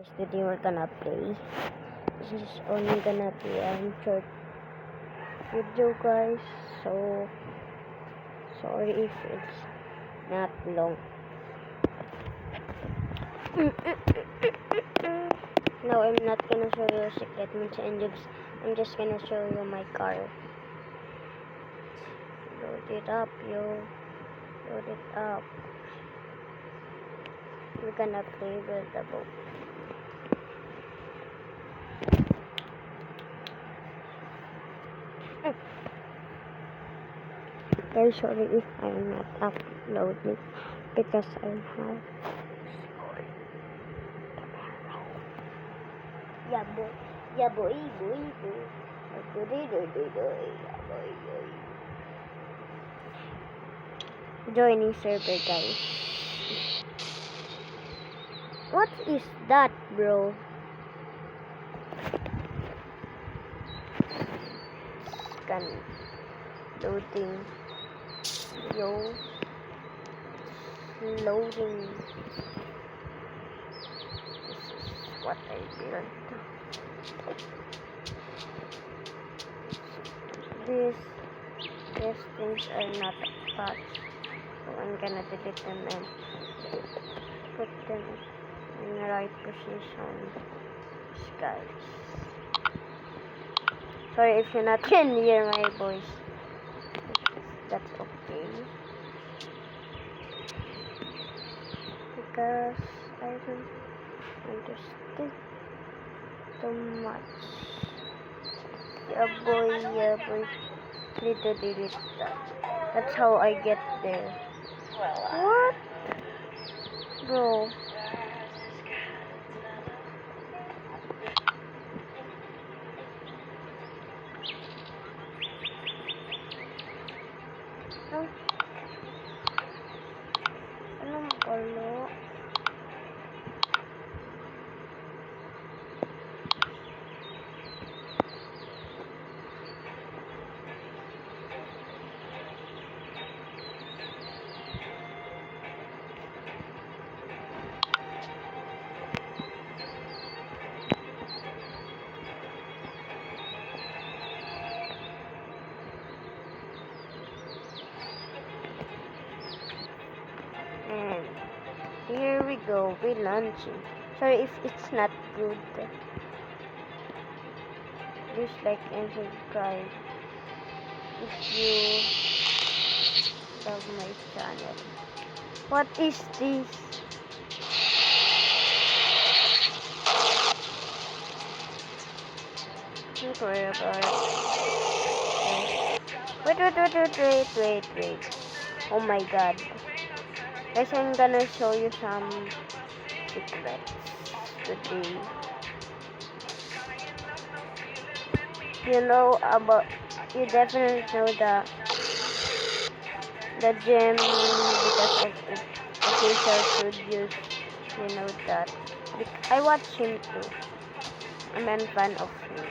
Today we're gonna play. This is only gonna be a short video, guys. So sorry if it's not long. No, I'm not gonna show you secret moves and jobs. I'm just gonna show you my car. Load it up, yo. Load it up. We're gonna play with the boat. Very sorry if I'm not uploading because I have yeah boy. Joining server, guys. What is that, bro? Scan loading. Yo, loading. This is what I built. These things are not patched, so I'm gonna delete them and put them in the right position. Guys, sorry if you not can hear my voice. That's okay, because I don't understand too much. Yeah boy. Need to delete that. That's how I get there. What? Bro. Anong palo? And here we go, we're launching. Sorry if it's not good. Please like and subscribe if you love my channel. What is this? Don't worry about it. Wait. Oh my god. Guys, I'm gonna show you some secrets today. You definitely know the gem because of the official studios. You know that. I watch him too. I'm a fan of him.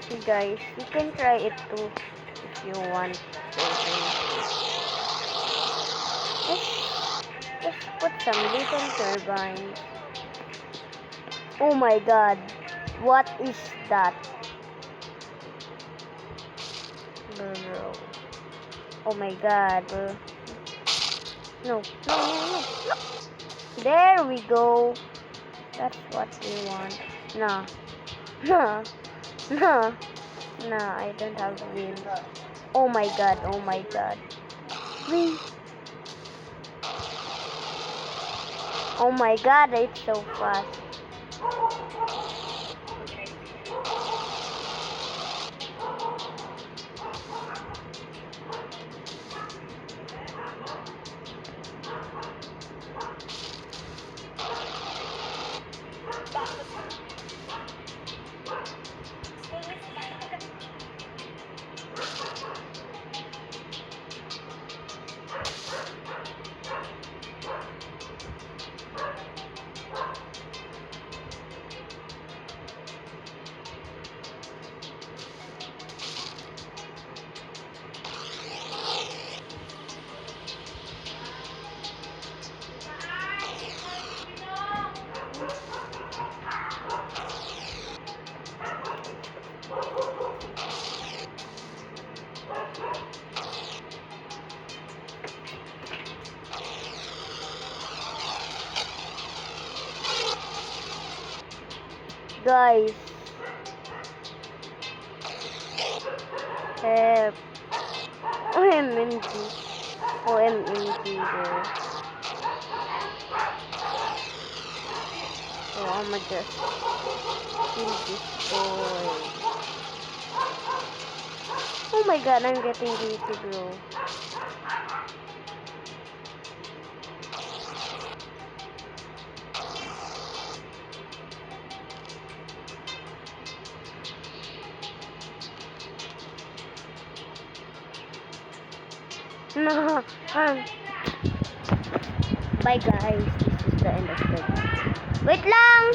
So guys, you can try it too if you want to. Just put some little turbines. Oh my god. What is that? Bro. Oh my god, bro. No. There we go. That's what we want. Nah, I don't have wheels. Oh my god. Whee. Oh my god, it's so fast. Guys. Help. OMG. OMG, bro. So, I'ma just kill this boy. Oh my god, I'm getting dizzy, bro. No. Bye guys. This is the end of the video. Wait lang!